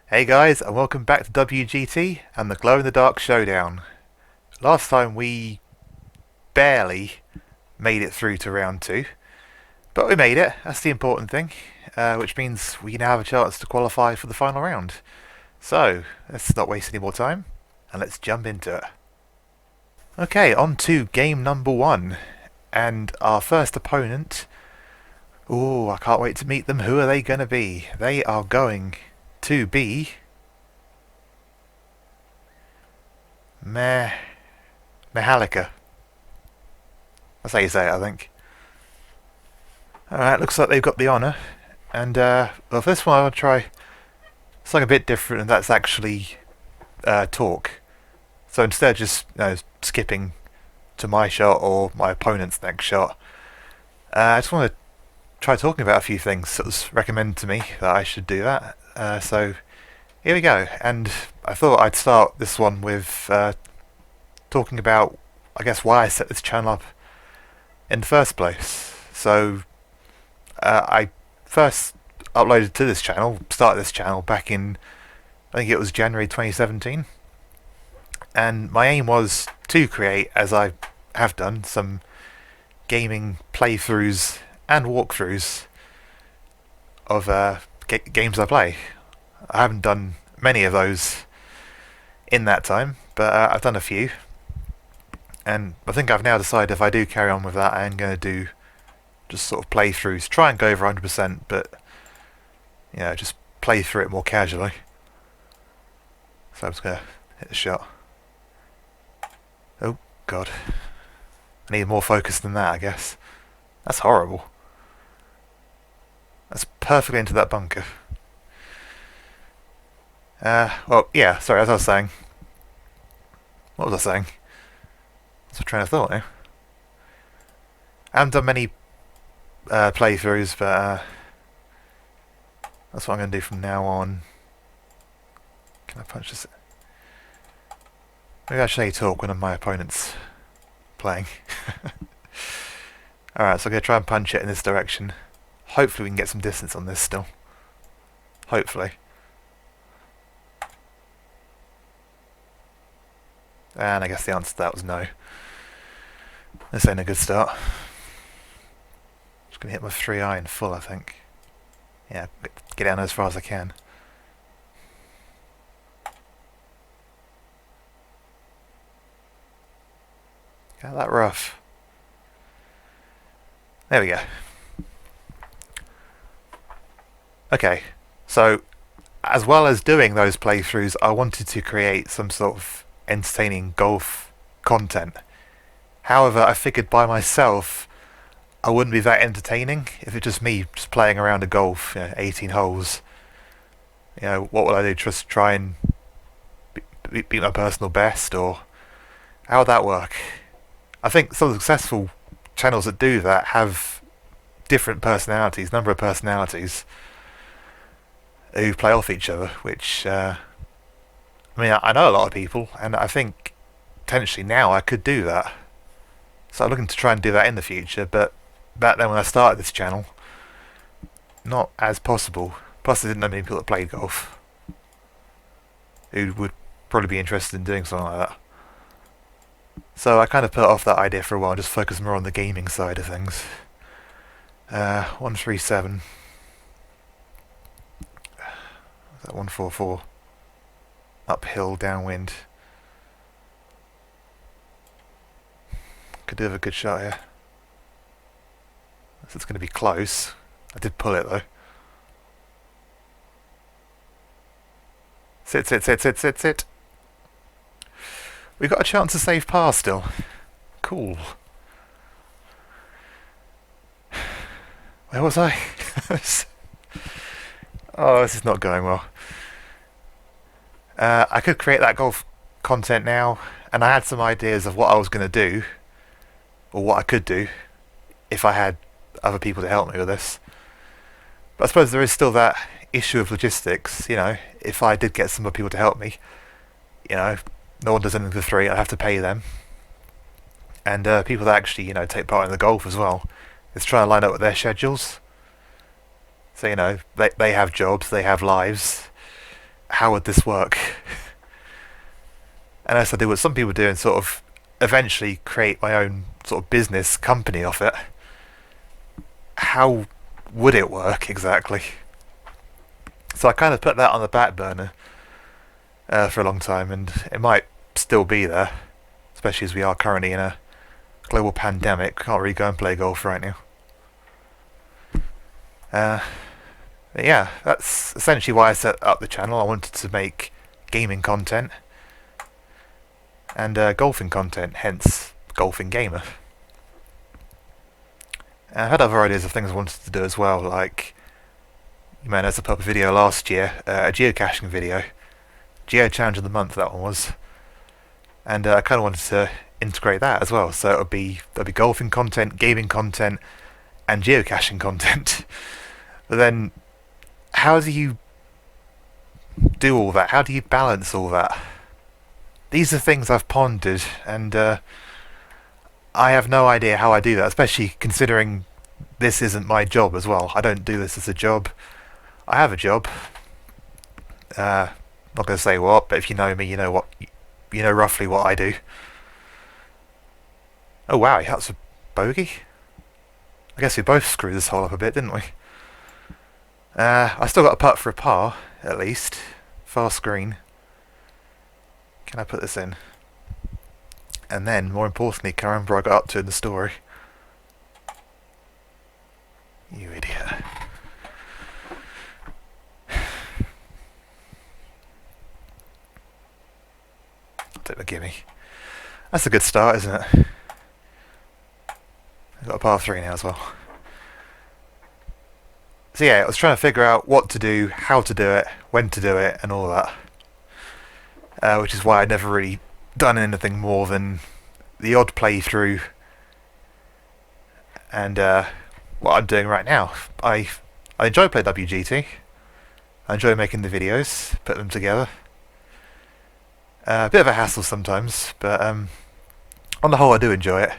Hey guys, and welcome back to WGT and the Glow in the Dark Showdown. Last time we barely made it through to round 2, but we made it, that's the important thing, which means we now have a chance to qualify for the final round. So, let's not waste any more time, and let's jump into it. Okay, on to game number 1, and our first opponent. Ooh, I can't wait to meet them. Who are they going to be? They are going to be Mehallica. That's how you say it, I think. Alright, looks like they've got the honour. And, well, for this one I'll try something a bit different, and that's actually talk. So instead of just skipping to my shot or my opponent's next shot, I just want to try talking about a few things that was recommended to me that I should do that. So here we go. And I thought I'd start this one with talking about, I guess, why I set this channel up in the first place. So I first uploaded to this channel, started this channel back in, I think it was January 2017, and my aim was to create, as I have done, some gaming playthroughs and walkthroughs of games I play. I haven't done many of those in that time, but I've done a few, and I think I've now decided if I do carry on with that, I am going to do just sort of playthroughs, try and go over 100%, but just play through it more casually. So I'm just going to hit the shot. Oh god, I need more focus than that, I guess. That's horrible. That's perfectly into that bunker. Well, yeah, sorry, as I was saying. What was I saying? That's a train of thought now. I haven't done many playthroughs, but that's what I'm going to do from now on. Can I punch this? Maybe I should talk when my opponent's playing. Alright, so I'm going to try and punch it in this direction. Hopefully we can get some distance on this still. Hopefully. And I guess the answer to that was no. This ain't a good start. Just going to hit my 3 iron full, I think. Yeah, get down as far as I can. Got that rough. There we go. Okay, so as well as doing those playthroughs, I wanted to create some sort of entertaining golf content. However, I figured by myself I wouldn't be that entertaining if it's just me just playing around a golf, 18 holes. What would I do? Just try and beat my personal best, or how would that work? I think some of the successful channels that do that have different personalities, number of personalities, who play off each other, which I know a lot of people, and I think potentially now I could do that. So I'm looking to try and do that in the future, but back then when I started this channel, not as possible. Plus I didn't know many people that played golf who would probably be interested in doing something like that. So I kind of put off that idea for a while and just focus more on the gaming side of things. 137. That 144. Uphill, downwind. Could do have a good shot here. So it's going to be close. I did pull it though. Sit, sit, sit, sit, sit, sit. We've got a chance to save par still. Cool. Where was I? Oh, this is not going well. I could create that golf content now, and I had some ideas of what I was going to do, or what I could do, if I had other people to help me with this. But I suppose there is still that issue of logistics, if I did get some other people to help me, no one does anything for free, I have to pay them. And people that actually, take part in the golf as well, it's trying to line up with their schedules. So, they have jobs, they have lives. how would this work? And as I did what some people do and sort of eventually create my own sort of business company off it, how would it work exactly? So I kind of put that on the back burner for a long time, and it might still be there, especially as we are currently in a global pandemic. Can't really go and play golf right now. But yeah, that's essentially why I set up the channel. I wanted to make gaming content and golfing content, hence Golfing Gamer. And I had other ideas of things I wanted to do as well, like you may notice I put up a video last year, a geocaching video, Geo Challenge of the Month that one was, and I kind of wanted to integrate that as well. So there'll be golfing content, gaming content, and geocaching content. But then, how do you do all that? How do you balance all that? These are things I've pondered, and I have no idea how I do that, especially considering this isn't my job as well. I don't do this as a job. I have a job. Not going to say what, but if you know me, you know what. You know roughly what I do. Oh wow, that's a bogey? I guess we both screwed this hole up a bit, didn't we? I still got a putt for a par, at least. Fast green. Can I put this in? And then, more importantly, can I remember I got up to in the story? You idiot. I'll take the gimme. That's a good start, isn't it? I've got a par 3 now as well. So yeah, I was trying to figure out what to do, how to do it, when to do it, and all that. Which is why I'd never really done anything more than the odd playthrough and what I'm doing right now. I enjoy playing WGT. I enjoy making the videos, put them together. A bit of a hassle sometimes, but on the whole I do enjoy it.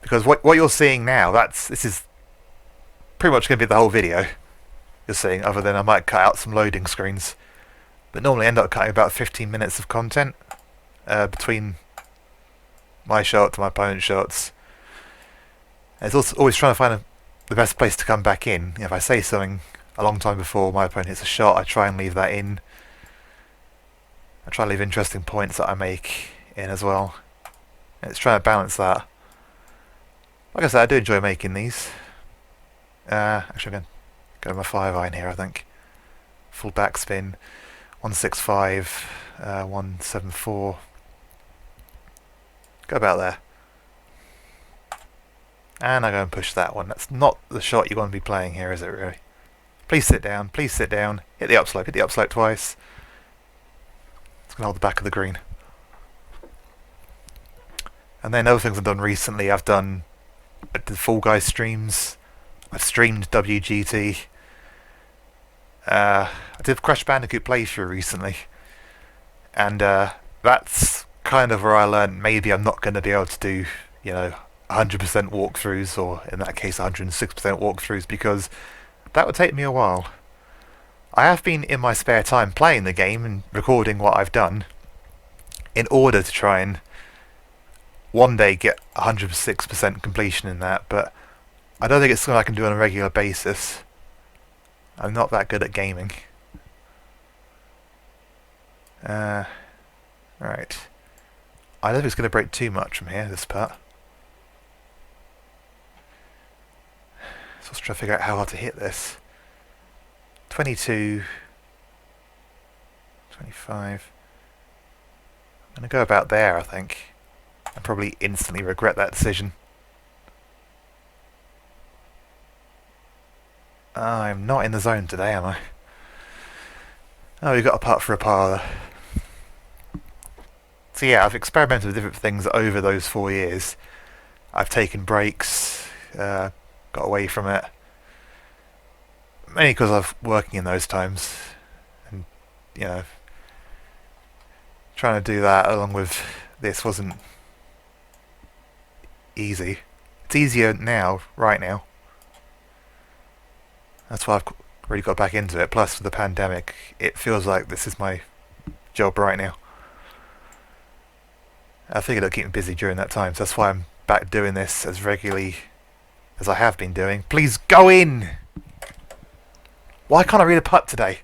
Because what you're seeing now, this is pretty much going to be the whole video you're seeing, other than I might cut out some loading screens. But normally I end up cutting about 15 minutes of content between my shots and my opponent's shots. And it's also always trying to find the best place to come back in. If I say something a long time before my opponent hits a shot, I try and leave that in. I try to leave interesting points that I make in as well. And it's trying to balance that. Like I said, I do enjoy making these. Actually, I'm going to go to my 5-iron here, I think. Full backspin. 165, 174. Go about there. And I go and push that one. That's not the shot you want to be playing here, is it really? Please sit down, please sit down. Hit the upslope twice. It's going to hold the back of the green. And then other things I've done recently, I did Fall Guys streams. I've streamed WGT. I did Crash Bandicoot playthrough recently. And that's kind of where I learned maybe I'm not going to be able to do, 100% walkthroughs, or in that case 106% walkthroughs, because that would take me a while. I have been in my spare time playing the game and recording what I've done in order to try and one day get 106% completion in that, but I don't think it's something I can do on a regular basis. I'm not that good at gaming. Right. I don't think it's going to break too much from here, this part. So let's try to figure out how hard to hit this. 22, 25. I'm going to go about there, I think. And probably instantly regret that decision. I'm not in the zone today, am I? Oh, we've got a putt for a par there. So yeah, I've experimented with different things over those 4 years. I've taken breaks, got away from it. Mainly because I'm working in those times. And, trying to do that along with this wasn't easy. It's easier now, right now. That's why I've really got back into it. Plus, with the pandemic, it feels like this is my job right now. I figured it'd keep me busy during that time, so that's why I'm back doing this as regularly as I have been doing. Please go in! Why can't I read a putt today?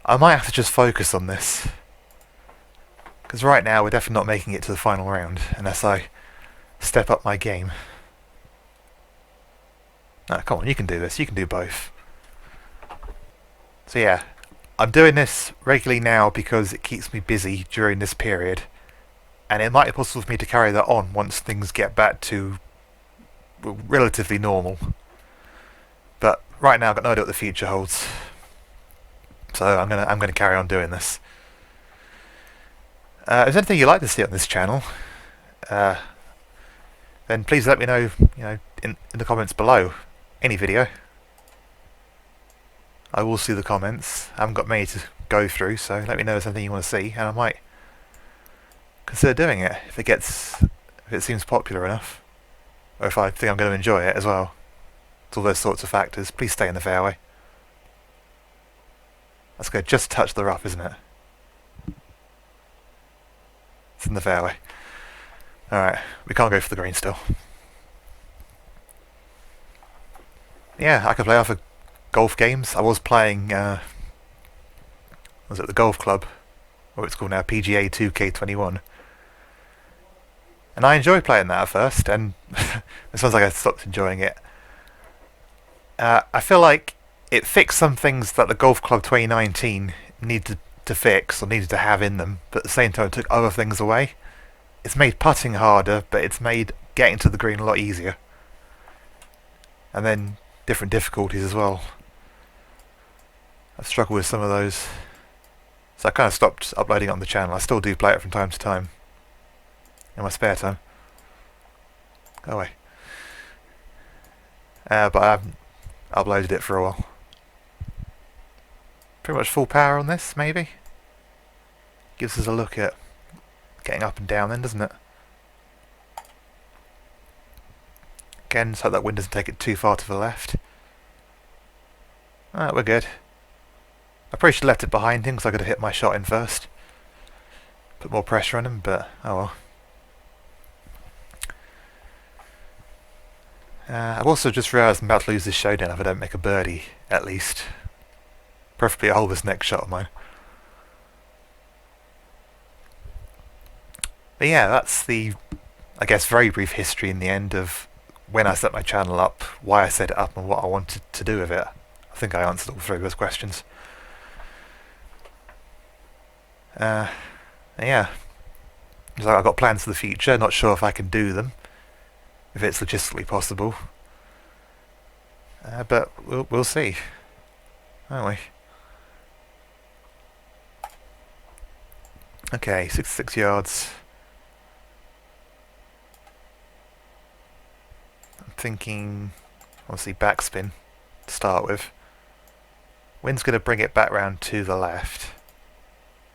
I might have to just focus on this. Because right now we're definitely not making it to the final round unless I step up my game. No, come on, you can do this. You can do both. So yeah, I'm doing this regularly now because it keeps me busy during this period. And it might be possible for me to carry that on once things get back to relatively normal. But right now I've got no idea what the future holds. So I'm gonna carry on doing this. If there's anything you'd like to see on this channel, then please let me know. In the comments below. Any video. I will see the comments. I haven't got many to go through, so let me know if there's anything you want to see, and I might consider doing it if it seems popular enough, or if I think I'm going to enjoy it as well. It's all those sorts of factors. Please stay in the fairway. That's good. Just touch the rough, isn't it? It's in the fairway. Alright, we can't go for the green still. Yeah, I could play other golf games. I was playing, was it the golf club? Or it's called now PGA 2K21. And I enjoyed playing that at first, and it sounds like I stopped enjoying it. I feel like it fixed some things that the Golf Club 2019 needed to fix, or needed to have in them, but at the same time it took other things away. It's made putting harder, but it's made getting to the green a lot easier. And then different difficulties as well. I've struggled with some of those. So I kind of stopped uploading it on the channel. I still do play it from time to time. In my spare time. Go away. But I haven't uploaded it for a while. Pretty much full power on this, maybe? Gives us a look at getting up and down then, doesn't it? Again, just hope that wind doesn't take it too far to the left. Alright, we're good. I probably should have left it behind him because I could have hit my shot in first. Put more pressure on him, but oh well. I've also just realised I'm about to lose this showdown if I don't make a birdie, at least. Preferably I'll hold this next shot of mine. But yeah, that's the, I guess, very brief history in the end of when I set my channel up, why I set it up, and what I wanted to do with it. I think I answered all three of those questions. Yeah. So I've got plans for the future, not sure if I can do them, if it's logistically possible. But we'll see, won't we? Okay, 66 yards. I'm thinking, obviously, backspin to start with. Wind's going to bring it back round to the left.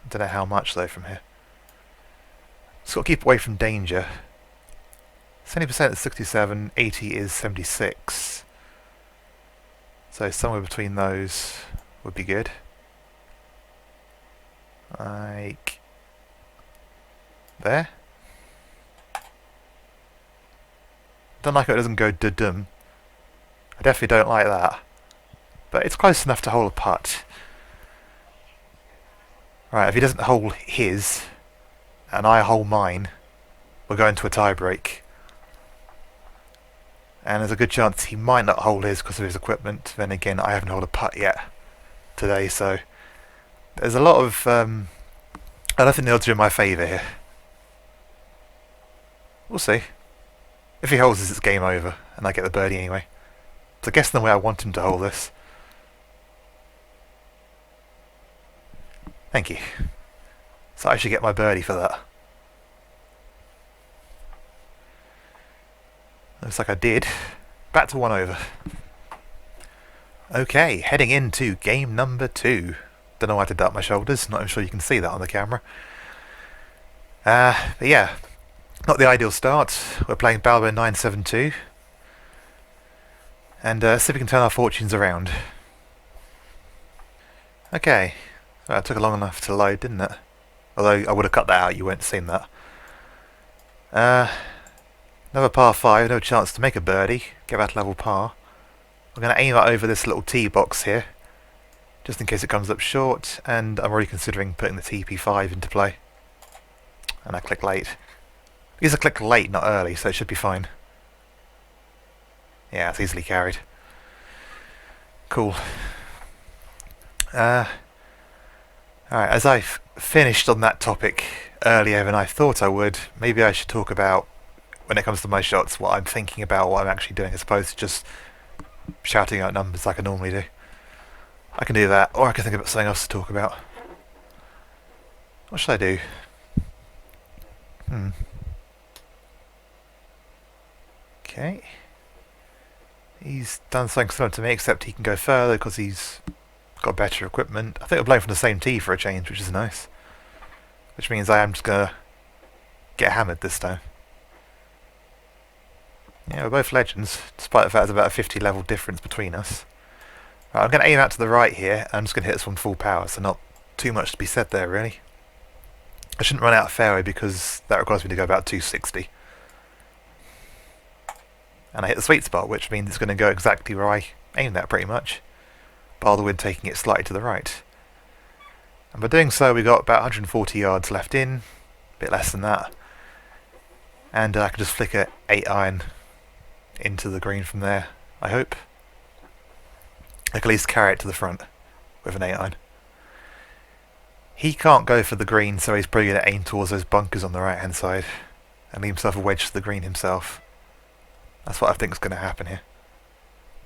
I don't know how much though from here. Just got to keep away from danger. 70% is 67, 80 is 76. So somewhere between those would be good. Like there. Don't like it doesn't go dum. I definitely don't like that. But it's close enough to hold a putt. Right, if he doesn't hold his, and I hold mine, we're going to a tie break. And there's a good chance he might not hold his because of his equipment. Then again, I haven't held a putt yet today, so there's a lot of I don't think the odds are in my favour here. We'll see. If he holds this, it's game over, and I get the birdie anyway. So I guess the way I want him to hold this. Thank you. So I should get my birdie for that. Looks like I did. Back to 1 over. Okay, heading into game number 2. Don't know why I did that on my shoulders. Not even sure you can see that on the camera. But yeah, Not the ideal start. We're playing Balbo 972. And see if we can turn our fortunes around. Okay. Well, it took long enough to load, didn't it? Although I would have cut that out, you wouldn't have seen that. Another par 5, no chance to make a birdie. Get back to level par. We're going to aim it over this little tee box here, just in case it comes up short, and I'm already considering putting the TP5 into play. And I click late. Because I clicked late, not early, so it should be fine. Yeah, it's easily carried. Cool. Alright, as I've finished on that topic earlier than I thought I would, maybe I should talk about, when it comes to my shots, what I'm thinking about, what I'm actually doing, as opposed to just shouting out numbers like I normally do. I can do that, or I can think about something else to talk about. What should I do? Okay. He's done something similar to me, except he can go further because he's got better equipment. I think we're playing from the same tee for a change, which is nice. Which means I am just going to get hammered this time. Yeah, we're both legends, despite the fact there's about a 50 level difference between us. Right, I'm going to aim out to the right here, and I'm just going to hit this one full power, so not too much to be said there, really. I shouldn't run out of fairway because that requires me to go about 260. And I hit the sweet spot, which means it's going to go exactly where I aimed at, pretty much. Bar the wind taking it slightly to the right. And by doing so, we've got about 140 yards left in, a bit less than that. And I can just flick a 8-iron into the green from there, I hope. I can at least carry it to the front with an 8-iron. He can't go for the green, so he's probably going to aim towards those bunkers on the right-hand side and leave himself a wedge to the green himself. That's what I think is going to happen here.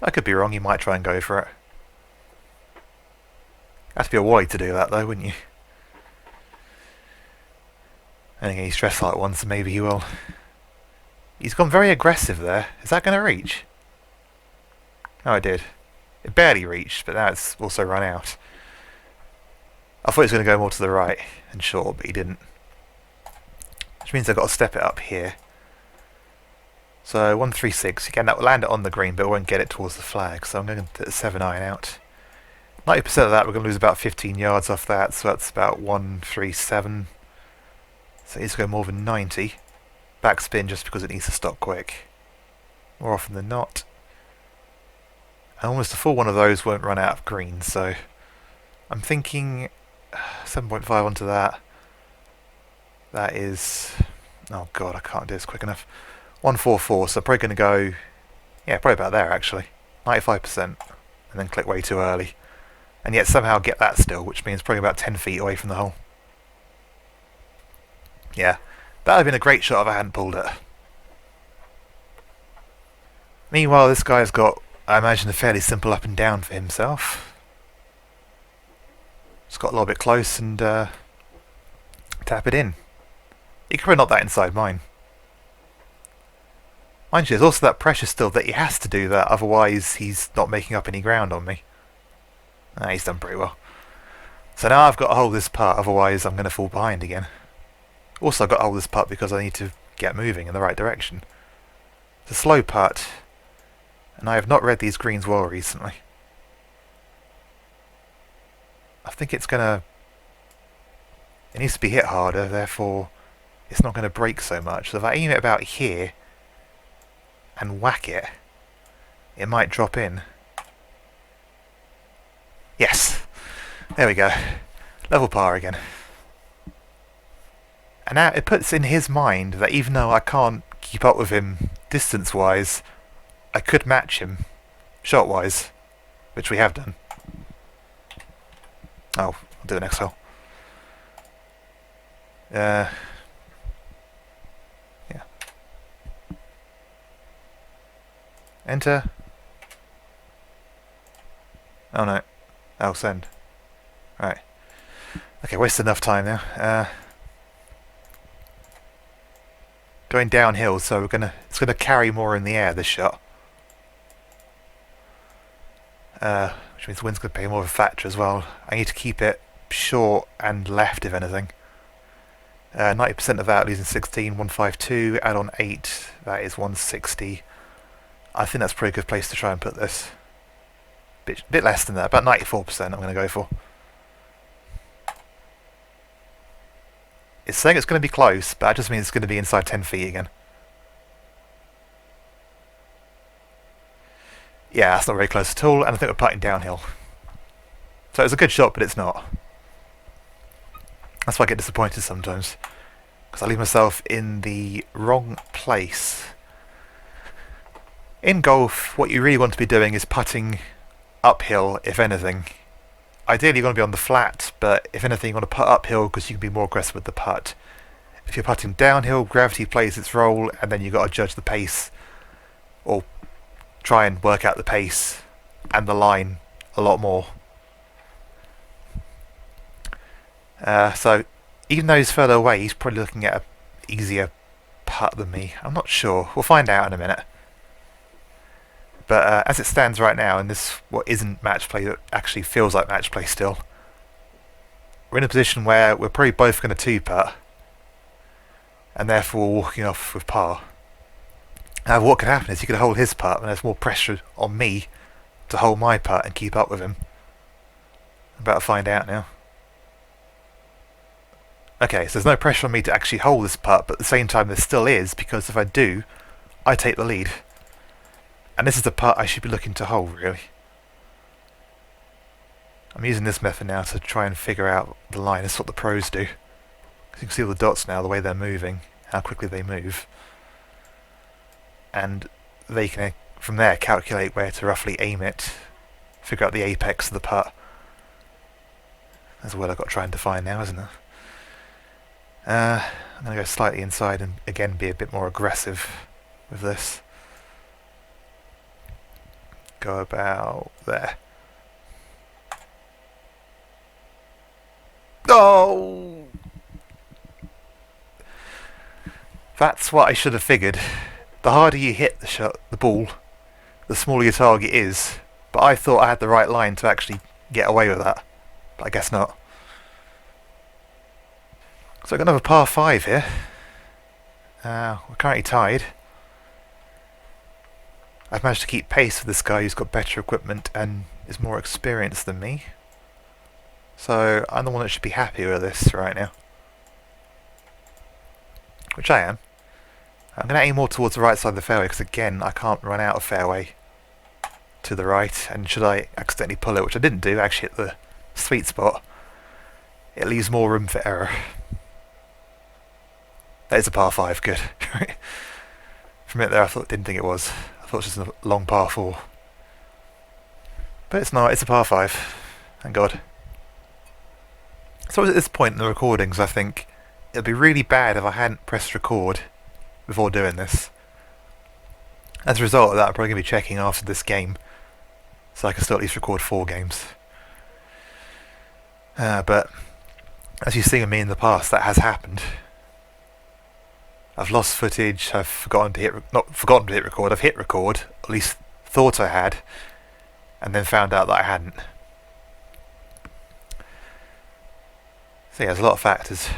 I could be wrong, he might try and go for it. Have to be a wally to do that though, wouldn't you? And again, he's dressed like one, so maybe he will. He's gone very aggressive there. Is that going to reach? Oh, it did. It barely reached, but now it's also run out. I thought he was going to go more to the right and short, but he didn't. Which means I've got to step it up here. So 136. Again, that will land it on the green, but it won't get it towards the flag. So I'm going to hit a 7-iron out. 90% of that, we're going to lose about 15 yards off that, so that's about 137. So it needs to go more than 90. Backspin just because it needs to stop quick. More often than not. And almost a full one of those won't run out of green, so I'm thinking 7.5 onto that. That is... oh god, I can't do this quick enough. 144, so probably going to go... yeah, probably about there actually. 95%. And then click way too early. And yet somehow get that still, which means probably about 10 feet away from the hole. Yeah, that would have been a great shot if I hadn't pulled it. Meanwhile, this guy's got, I imagine, a fairly simple up and down for himself. Just got a little bit close and tap it in. He could probably knock that inside mine. Mind you, there's also that pressure still that he has to do that, otherwise he's not making up any ground on me. He's done pretty well. So now I've got to hold this putt, otherwise I'm going to fall behind again. Also I've got to hold this putt because I need to get moving in the right direction. It's a slow putt, and I have not read these greens well recently. I think it's going to... it needs to be hit harder, therefore it's not going to break so much. So if I aim it about here and whack it, it might drop in. Yes! There we go. Level par again. And now it puts in his mind that even though I can't keep up with him distance-wise, I could match him shot-wise, which we have done. Oh, I'll do the next hole. Yeah. Enter. Oh no. Oh, send. Right. Okay, wasted enough time now. Going downhill, so it's gonna carry more in the air, this shot. Which means the wind's gonna play more of a factor as well. I need to keep it short and left, if anything. 90% of that, losing 16, 152, add on 8, that is 160. I think that's a pretty good place to try and put this. Bit less than that, about 94% I'm going to go for. It's saying it's going to be close, but that just means it's going to be inside 10 feet again. Yeah, that's not very close at all, and I think we're putting downhill. So it's a good shot, but it's not. That's why I get disappointed sometimes, because I leave myself in the wrong place. In golf, what you really want to be doing is putting uphill, if anything. Ideally you want to be on the flat, but if anything you want to putt uphill because you can be more aggressive with the putt. If you're putting downhill, gravity plays its role, and then you've got to judge the pace, or try and work out the pace and the line a lot more. So even though he's further away, he's probably looking at an easier putt than me. I'm not sure. We'll find out in a minute. But as it stands right now, in this what isn't match play, that actually feels like match play still, we're in a position where we're probably both going to two-putt, and therefore walking off with par. Now what could happen is he could hold his putt, and there's more pressure on me to hold my putt and keep up with him. I'm about to find out now. Okay, so there's no pressure on me to actually hold this putt, but at the same time there still is, because if I do, I take the lead. And this is the putt I should be looking to hold, really. I'm using this method now to try and figure out the line. That's what the pros do. Because you can see all the dots now, the way they're moving, how quickly they move. And they can, from there, calculate where to roughly aim it, figure out the apex of the putt. That's what I've got to try and define now, isn't it? I'm going to go slightly inside and again be a bit more aggressive with this. Go about there. Oh! That's what I should have figured. The harder you hit the ball, the smaller your target is. But I thought I had the right line to actually get away with that. But I guess not. So I've got another par 5 here. We're currently tied. I've managed to keep pace with this guy who's got better equipment and is more experienced than me. So I'm the one that should be happy with this right now. Which I am. I'm going to aim more towards the right side of the fairway because again I can't run out of fairway to the right, and should I accidentally pull it, which I didn't do, actually hit the sweet spot, it leaves more room for error. That is a par 5, good. For a minute there I didn't think it was. I thought it was just a long par 4. But it's not, it's a par 5. Thank God. So at this point in the recordings I think it'd be really bad if I hadn't pressed record before doing this. As a result of that I'm probably going to be checking after this game, so I can still at least record 4 games. But as you've seen with me in the past, that has happened. I've lost footage, I've forgotten to hit record, I've hit record, at least thought I had, and then found out that I hadn't. So yeah, there's a lot of factors.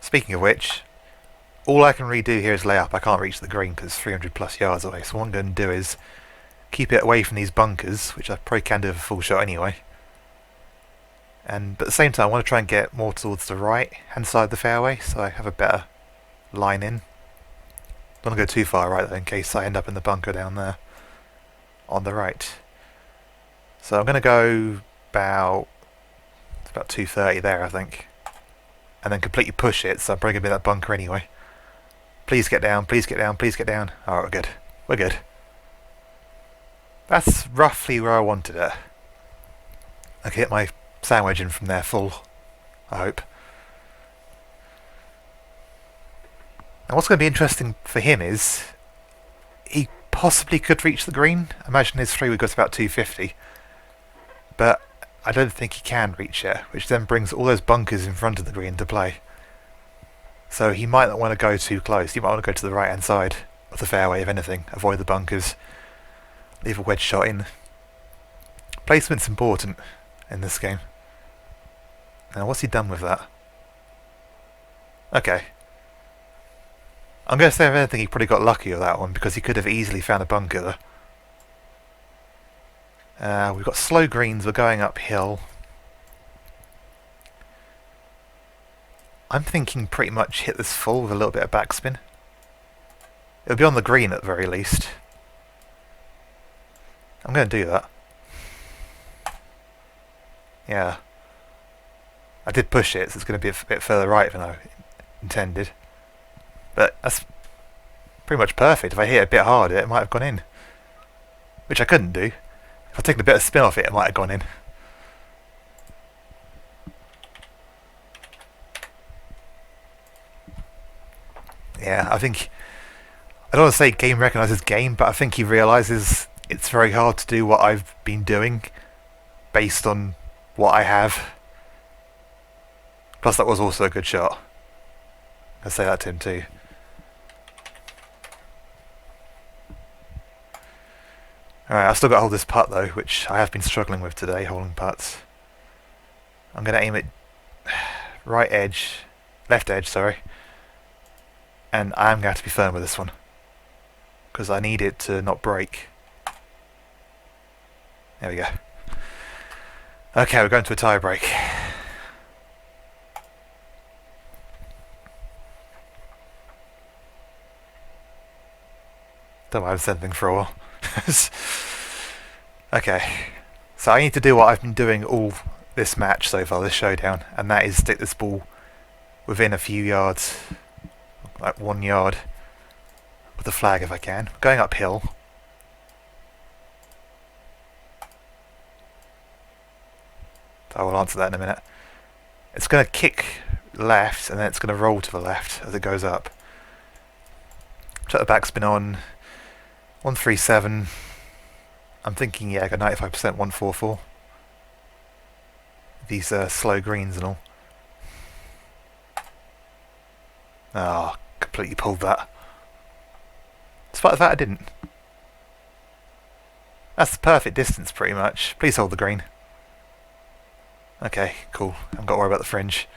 Speaking of which, all I can really do here is lay up. I can't reach the green because it's 300 plus yards away, so what I'm going to do is keep it away from these bunkers, which I probably can do with a full shot anyway. But at the same time I want to try and get more towards the right hand side of the fairway, so I have a better line in. Don't want to go too far right though, in case I end up in the bunker down there on the right. So I'm going to go about 230 there I think, and then completely push it, so I'm probably going to be in that bunker anyway. Please get down, please get down, please get down. Alright, we're good. We're good. That's roughly where I wanted it. I can hit my sandwich in from there full, I hope. And what's going to be interesting for him is he possibly could reach the green. Imagine his 3 would go to about 250. But I don't think he can reach it, which then brings all those bunkers in front of the green into play. So he might not want to go too close. He might want to go to the right hand side of the fairway, if anything. Avoid the bunkers. Leave a wedge shot in. Placement's important in this game. Now what's he done with that? Okay. I'm going to say if anything he probably got lucky with that one because he could have easily found a bunker there. We've got slow greens, we're going uphill. I'm thinking pretty much hit this full with a little bit of backspin. It'll be on the green at the very least. I'm going to do that. Yeah. I did push it, so it's going to be a bit further right than I intended. But that's pretty much perfect. If I hit it a bit harder, it might have gone in. Which I couldn't do. If I'd taken a bit of spin off it, it might have gone in. Yeah, I think... I don't want to say game recognises game, but I think he realises it's very hard to do what I've been doing based on what I have. Plus that was also a good shot. I'll say that to him too. Alright, I've still got to hold this putt though, which I have been struggling with today, holding putts. I'm going to aim it right edge, left edge, sorry. And I am going to have to be firm with this one. Because I need it to not break. There we go. Okay, we're going to a tie break. Don't mind something for a while. Okay, so I need to do what I've been doing all this match so far, this showdown, and that is stick this ball within a few yards, like 1 yard, of the flag if I can. Going uphill. I will answer that in a minute. It's going to kick left and then it's going to roll to the left as it goes up. Shut the backspin on. 137. I'm thinking, yeah, I got 95%, 144. These slow greens and all. Oh, completely pulled that. Despite the fact I didn't. That's the perfect distance, pretty much. Please hold the green. Okay, cool. I haven't got to worry about the fringe.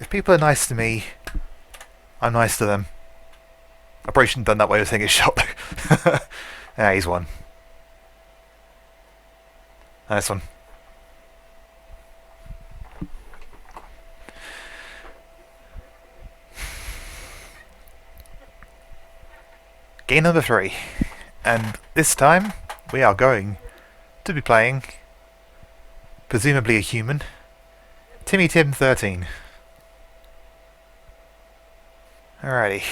If people are nice to me, I'm nice to them. I probably shouldn't have done that way of saying his shot though. Yeah, he's won. Nice one. Game number 3. And this time we are going to be playing, presumably a human, Timmy Tim 13. Alrighty.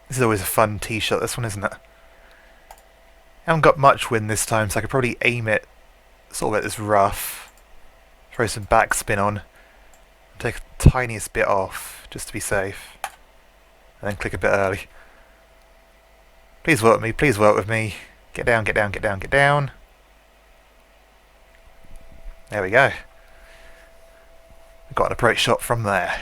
This is always a fun tee shot, this one, isn't it? I haven't got much wind this time, so I could probably aim it sort of at this rough, throw some backspin on, take the tiniest bit off, just to be safe, and then click a bit early. Please work with me, please work with me. Get down, get down, get down, get down. There we go. We've got an approach shot from there.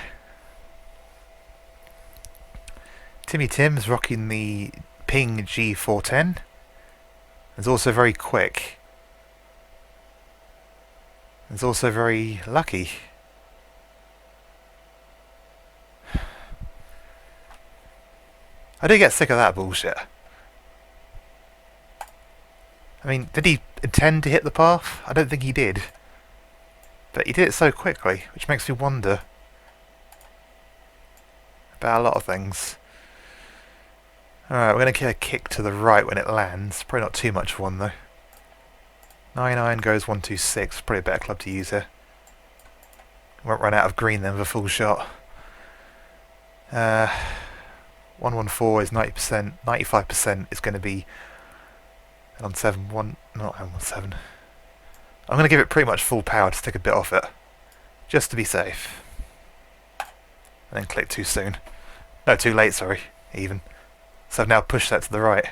Timmy Tim's rocking the Ping G410. It's also very quick. It's also very lucky. I do get sick of that bullshit. I mean, did he intend to hit the path? I don't think he did. But he did it so quickly, which makes me wonder about a lot of things. Alright, we're going to get a kick to the right when it lands. Probably not too much of one though. 9-9 goes 126. Probably a better club to use here. Won't run out of green then with a full shot. 114 is 90%. 95% is going to be on 7. Not on 7. I'm going to give it pretty much full power to take a bit off it, just to be safe. And then click too soon. No, too late. Sorry, even. So I've now pushed that to the right.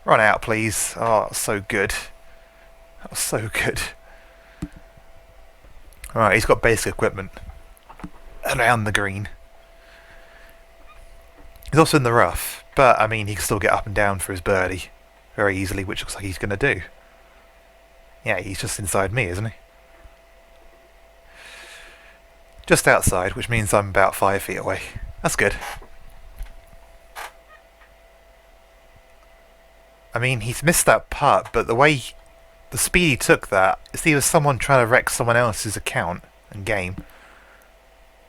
Run out, please. Oh, that was so good. That was so good. Alright, he's got basic equipment around the green. He's also in the rough. But, I mean, he can still get up and down for his birdie very easily, which looks like he's going to do. Yeah, he's just inside me, isn't he? Just outside, which means I'm about 5 feet away. That's good. I mean, he's missed that putt, but the speed he took that, it's either someone trying to wreck someone else's account and game,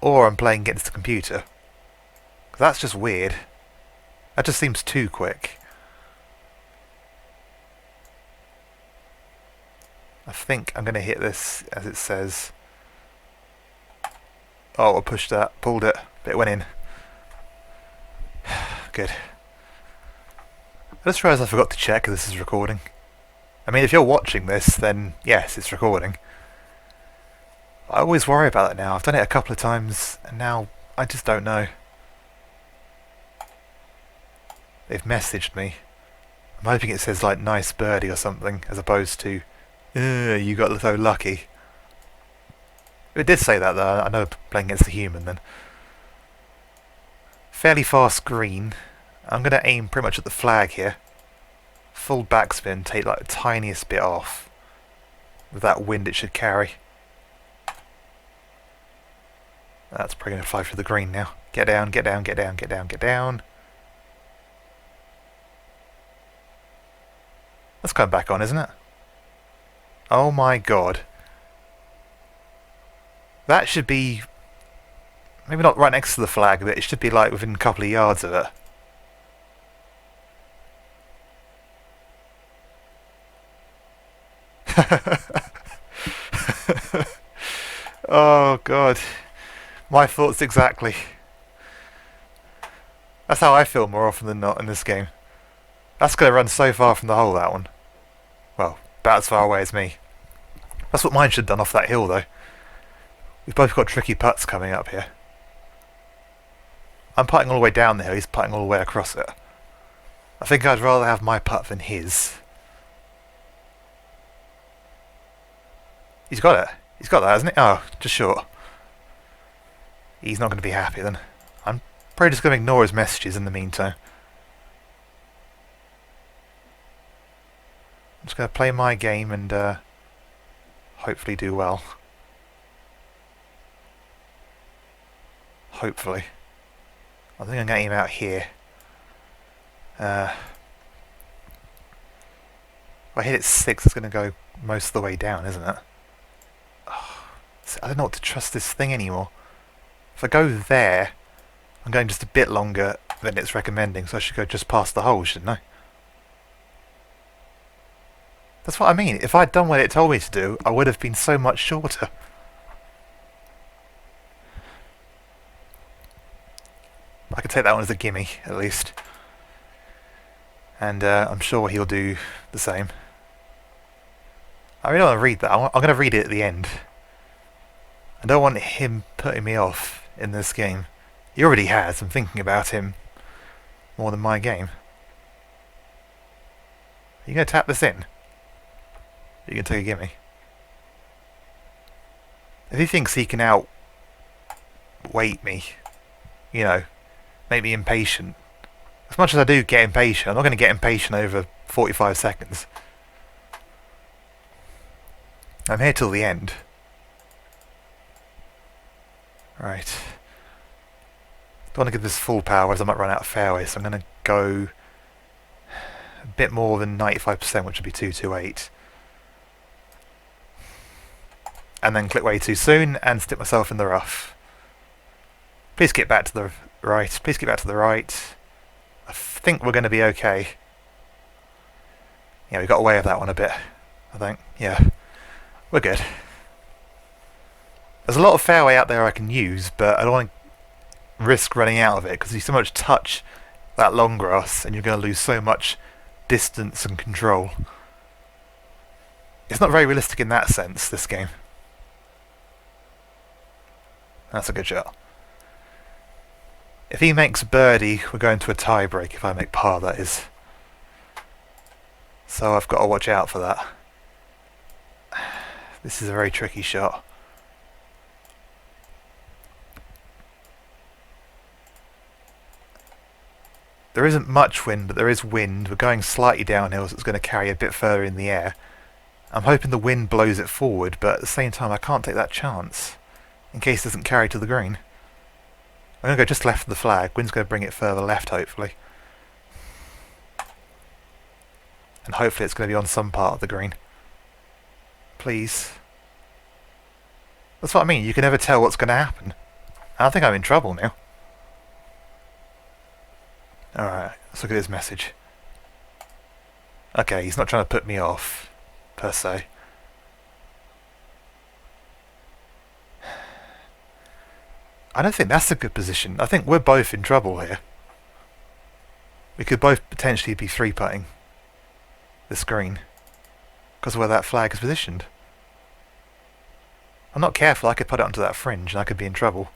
or I'm playing against the computer. That's just weird. That just seems too quick. I think I'm going to hit this as it says. Oh, I pushed that, pulled it, but it went in. Good. I just realised I forgot to check if this is recording. I mean, if you're watching this, then yes, it's recording. I always worry about it now. I've done it a couple of times, and now I just don't know. They've messaged me. I'm hoping it says like nice birdie or something, as opposed to you got so lucky. It did say that though. I know playing against a human then. Fairly fast green. I'm going to aim pretty much at the flag here. Full backspin, take like the tiniest bit off. With that wind it should carry. That's probably going to fly through the green now. Get down, get down, get down, get down, get down. That's coming back on, isn't it? Oh my god. That should be... maybe not right next to the flag, but it should be like within a couple of yards of it. Oh god. My thoughts exactly. That's how I feel more often than not in this game. That's going to run so far from the hole, that one. Well, about as far away as me. That's what mine should have done off that hill, though. We've both got tricky putts coming up here. I'm putting all the way down the hill, he's putting all the way across it. I think I'd rather have my putt than his. He's got it. He's got that, hasn't he? Oh, just short. He's not going to be happy then. I'm probably just going to ignore his messages in the meantime. I'm just going to play my game and hopefully do well. Hopefully. I think I'm going to aim out here. If I hit it 6, it's going to go most of the way down, isn't it? Oh, I don't know what to trust this thing anymore. If I go there, I'm going just a bit longer than it's recommending, so I should go just past the hole, shouldn't I? That's what I mean. If I'd done what it told me to do, I would have been so much shorter. I could take that one as a gimme, at least. And I'm sure he'll do the same. I really don't want to read that. I'm going to read it at the end. I don't want him putting me off in this game. He already has. I'm thinking about him more than my game. Are you going to tap this in? You can take a gimme. If he thinks he can outweight me, you know, make me impatient. As much as I do get impatient, I'm not going to get impatient over 45 seconds. I'm here till the end. Right. Don't want to give this full power as I might run out of fairway, so I'm going to go a bit more than 95%, which would be 228. And then click way too soon and stick myself in the rough. Please get back to the right. Please get back to the right. I think we're going to be okay. Yeah, we got away with that one a bit, I think. Yeah, we're good. There's a lot of fairway out there I can use, but I don't want to risk running out of it because you so much touch that long grass and you're going to lose so much distance and control. It's not very realistic in that sense, this game. That's a good shot. If he makes birdie, we're going to a tie break. If I make par, that is. So I've got to watch out for that. This is a very tricky shot. There isn't much wind, but there is wind. We're going slightly downhill, so it's going to carry a bit further in the air. I'm hoping the wind blows it forward, but at the same time I can't take that chance, in case it doesn't carry to the green. I'm going to go just left of the flag. Wind's going to bring it further left, hopefully. And hopefully it's going to be on some part of the green. Please. That's what I mean, you can never tell what's going to happen. I think I'm in trouble now. Alright, let's look at his message. Okay, he's not trying to put me off, per se. I don't think that's a good position. I think we're both in trouble here. We could both potentially be three-putting this green because of where that flag is positioned. I'm not careful, I could put it onto that fringe and I could be in trouble.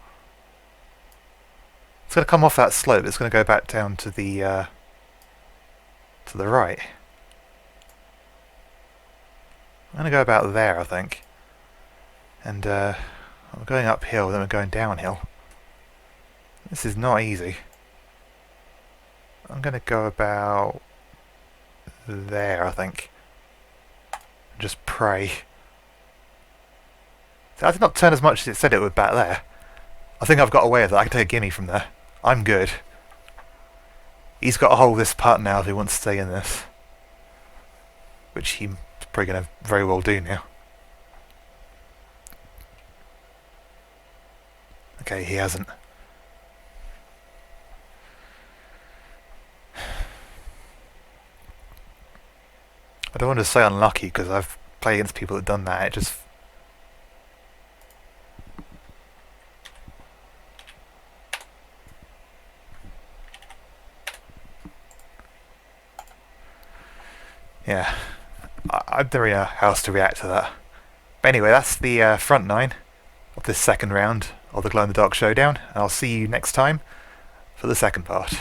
It's going to come off that slope, it's going to go back down to the right. I'm going to go about there, I think. And I'm going uphill, then we're going downhill. This is not easy. I'm going to go about there, I think. And just pray. I did not turn as much as it said it would back there. I think I've got away with that. I can take a gimme from there. I'm good. He's got to hold this putt now if he wants to stay in this. Which he's probably going to very well do now. Okay, he hasn't. I don't want to say unlucky because I've played against people that have done that. It just... yeah. I don't really know how else to react to that. But anyway, that's the front nine of this second round of the Glow in the Dark Showdown. And I'll see you next time for the second part.